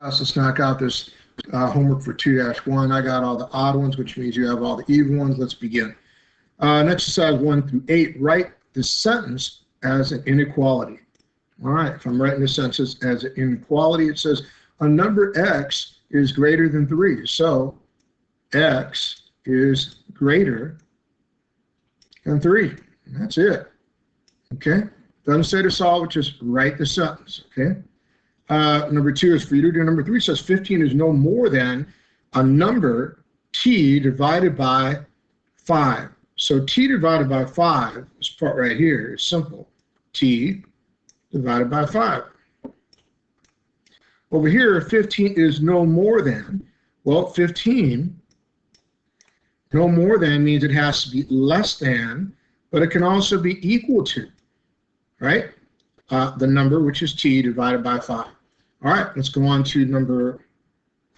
Let's knock out this homework for 2-1. I got all the odd ones, which means you have all the even ones. Let's begin. In exercise 1 through 8, write the sentence as an inequality. All right, if I'm writing the sentence as an inequality, it says a number x is greater than 3. So x is greater than 3. That's it. Okay? Doesn't say to solve it, just write the sentence. Okay? Number 2 is for you to do. Number 3 says 15 is no more than a number t divided by 5. So t divided by 5, this part right here is simple. T divided by 5. Over here, 15 is no more than. Well, 15, no more than means it has to be less than, but it can also be equal to, right? The number, which is t divided by 5. All right, let's go on to number,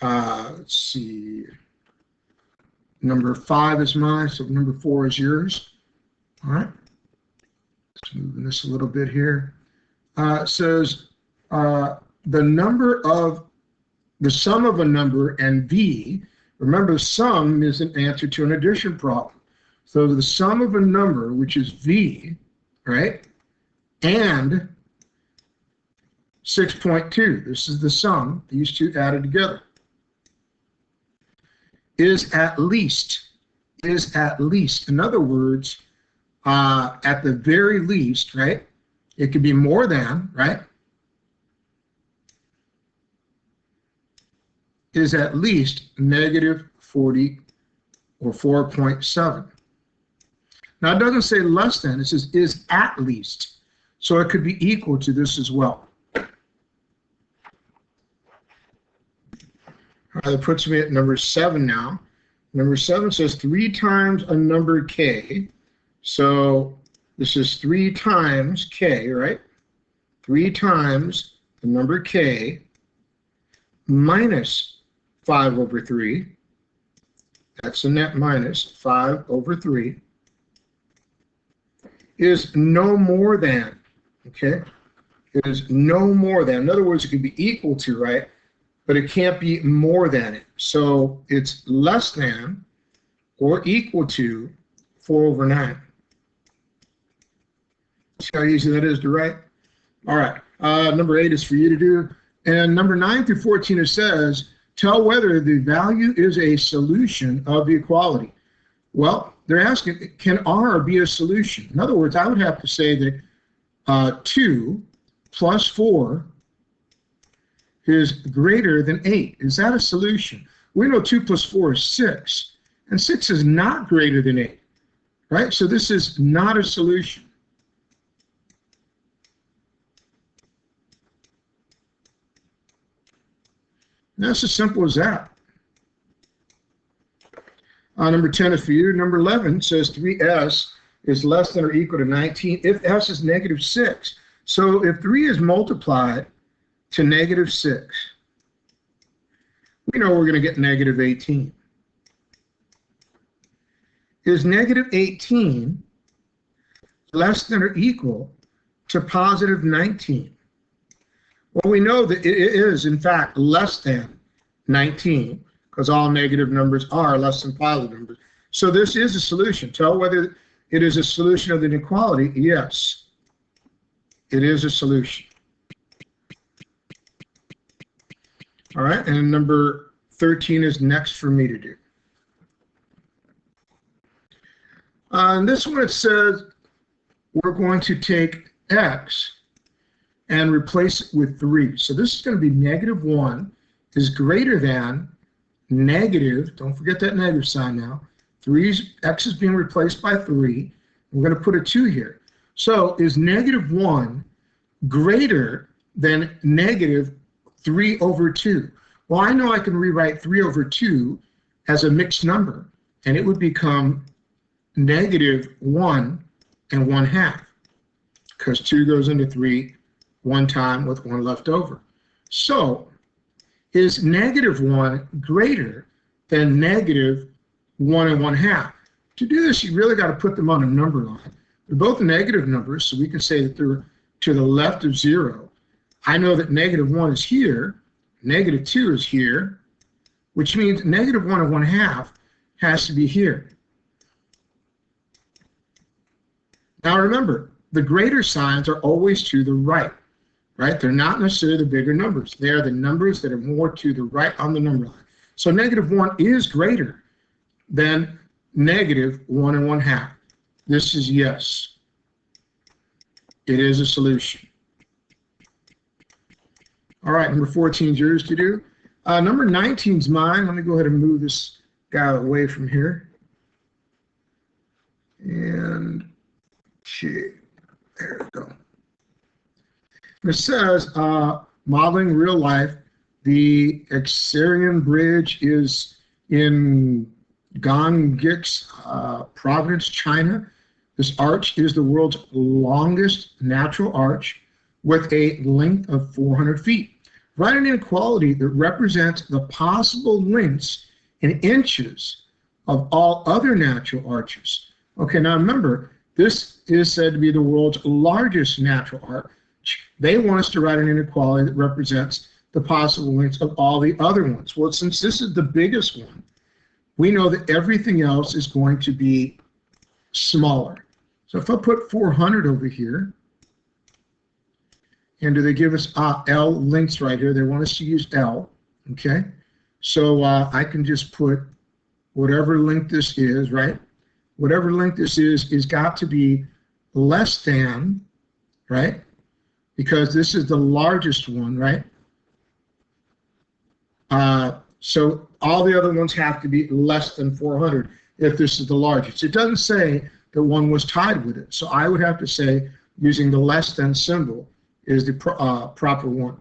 let's see, number 5 is mine, so number 4 is yours. All right, let's move this a little bit here. It says the sum of a number and v, remember sum is an answer to an addition problem. So the sum of a number, which is v, right, and 6.2, this is the sum, these two added together, is at least. In other words, at the very least, right, it could be more than, right, is at least negative 40 or 4.7. Now it doesn't say less than, it says is at least. So it could be equal to this as well. That puts me at number 7 now. Number 7 says 3 times a number k. So this is 3 times k, right? 3 times the number k minus 5 over 3. That's the net minus 5 over 3 is no more than, okay? It is no more than. In other words, it could be equal to, right? But it can't be more than it. So it's less than or equal to 4 over 9. See how easy that is to write? All right, number 8 is for you to do. And number 9 through 14, it says, tell whether the value is a solution of the equality. Well, they're asking, can R be a solution? In other words, I would have to say that 2 plus 4 is greater than 8. Is that a solution? We know 2 plus 4 is 6, and 6 is not greater than 8, right? So this is not a solution. And that's as simple as that. Number 10 is for you. Number 11 says 3s is less than or equal to 19 if s is negative 6. So if 3 is multiplied to negative 6, we know we're going to get negative 18. Is negative 18 less than or equal to positive 19? Well, we know that it is, in fact, less than 19, because all negative numbers are less than positive numbers. So this is a solution. Tell whether it is a solution of the inequality. Yes, it is a solution. All right, and number 13 is next for me to do. On this one, it says we're going to take x and replace it with 3. So this is going to be negative 1 is greater than negative, don't forget that negative sign now, x is being replaced by 3. We're going to put a 2 here. So is negative 1 greater than negative 3 over 2? Well, I know I can rewrite 3 over 2 as a mixed number, and it would become negative 1 and 1/2, because 2 goes into 3 one time with 1 left over. So is negative 1 greater than negative 1 and 1/2? To do this, you really got to put them on a number line. They're both negative numbers, so we can say that they're to the left of 0. I know that negative 1 is here, Negative 2 is here, which means negative 1 and 1/2 has to be here. Now remember, the greater signs are always to the right, right? They're not necessarily the bigger numbers. They are the numbers that are more to the right on the number line. So negative 1 is greater than negative 1 and 1/2. This is yes. It is a solution. All right, number 14 is yours to do. Number 19 is mine. Let me go ahead and move this guy away from here. And there we go. It says, modeling real life, the Xarian Bridge is in Gongix, Province, China. This arch is the world's longest natural arch with a length of 400 feet. Write an inequality that represents the possible lengths in inches of all other natural arches. Okay, now remember, this is said to be the world's largest natural arch. They want us to write an inequality that represents the possible lengths of all the other ones. Well, since this is the biggest one, we know that everything else is going to be smaller. So if I put 400 over here, and do they give us L lengths right here? They want us to use L, okay? So I can just put whatever length this is, right? Whatever length this is got to be less than, right? Because this is the largest one, right? So all the other ones have to be less than 400 if this is the largest. It doesn't say that one was tied with it. So I would have to say using the less than symbol is the proper one.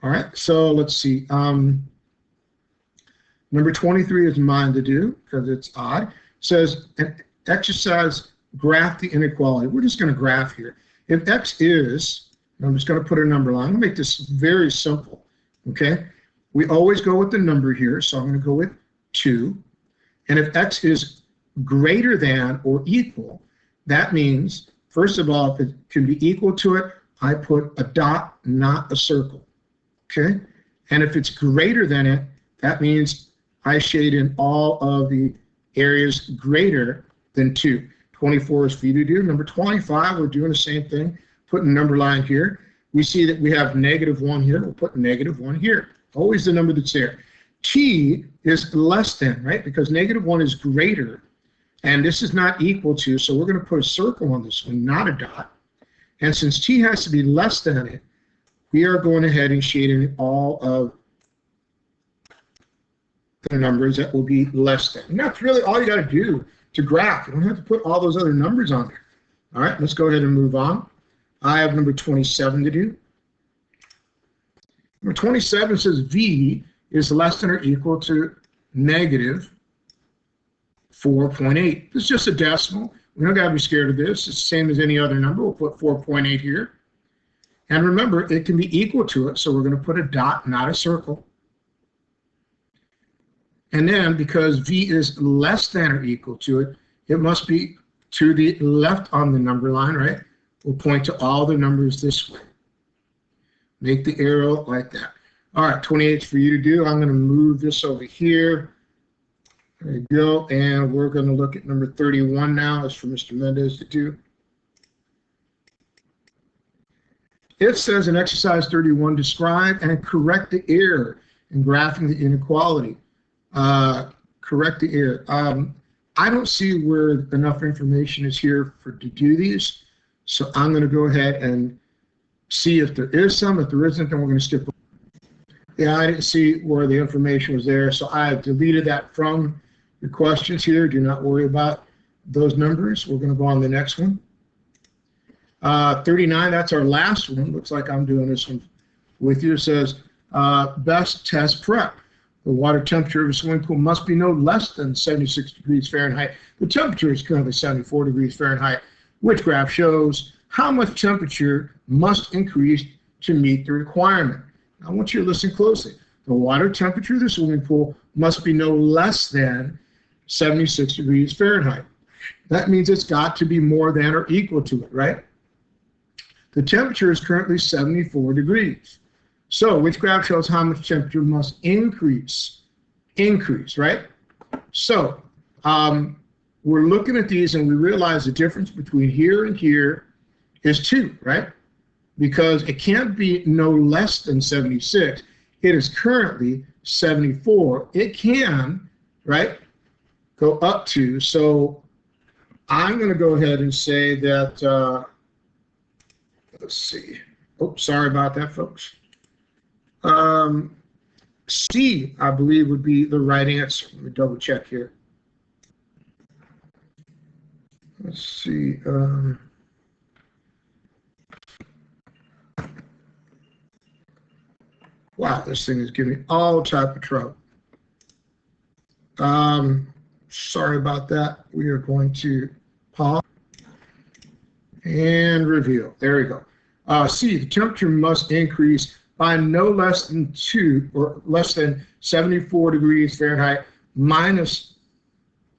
All right, so let's see. Number 23 is mine to do because it's odd. It says an exercise, graph the inequality. We're just going to graph here. If x is, I'm just going to put a number line. I'm going to make this very simple, okay? We always go with the number here, so I'm going to go with 2. And if x is greater than or equal, that means, first of all, if it can be equal to it, I put a dot, not a circle, okay? And if it's greater than it, that means I shade in all of the areas greater than 2. 24 is for you to do. Number 25, we're doing the same thing, putting a number line here. We see that we have -1 here. We'll put -1 here. Always the number that's there. T is less than, right? Because -1 is greater, and this is not equal to, so we're going to put a circle on this one, not a dot. And since t has to be less than it, we are going ahead and shading all of the numbers that will be less than. And that's really all you got to do to graph. You don't have to put all those other numbers on there. All right, let's go ahead and move on. I have number 27 to do. Number 27 says V is less than or equal to -4.8. This is just a decimal. We don't got to be scared of this. It's the same as any other number. We'll put 4.8 here. And remember, it can be equal to it, so we're going to put a dot, not a circle. And then, because V is less than or equal to it, it must be to the left on the number line, right? We'll point to all the numbers this way. Make the arrow like that. All right, 28 is for you to do. I'm going to move this over here. There you go. And we're going to look at number 31 now. It's for Mr. Mendez to do. It says in exercise 31, describe and correct the error in graphing the inequality. Correct the error. I don't see where enough information is here to do these. So I'm going to go ahead and see if there is some. If there isn't, then we're going to skip. Yeah, I didn't see where the information was there, so I have deleted that from your questions here. Do not worry about those numbers. We're going to go on to the next one. 39, that's our last one. Looks like I'm doing this one with you. It says, best test prep. The water temperature of a swimming pool must be no less than 76 degrees Fahrenheit. The temperature is currently 74 degrees Fahrenheit, which graph shows how much temperature must increase to meet the requirement. I want you to listen closely. The water temperature of the swimming pool must be no less than 76 degrees Fahrenheit. That means it's got to be more than or equal to it, right? The temperature is currently 74 degrees. So which graph shows how much temperature must increase? Increase, right? So we're looking at these and we realize the difference between here and here is 2, right? Because it can't be no less than 76. It is currently 74. It can, right, go up to. So I'm going to go ahead and say that, let's see. Oh, sorry about that, folks. C, I believe, would be the right answer. Let me double check here. Let's see. Wow, this thing is giving me all type of trouble. Sorry about that. We are going to pause and reveal. There we go. C, the temperature must increase by no less than 2 or less than 74 degrees Fahrenheit minus,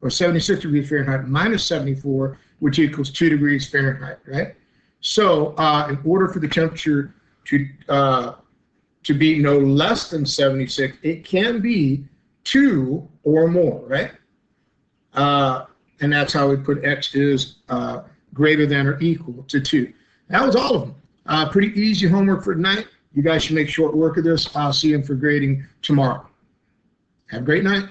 or 76 degrees Fahrenheit minus 74, which equals 2 degrees Fahrenheit, right? So in order for the temperature to be no less than 76, it can be 2 or more, right? And that's how we put X is greater than or equal to 2. That was all of them. Pretty easy homework for tonight. You guys should make short work of this. I'll see you for grading tomorrow. Have a great night.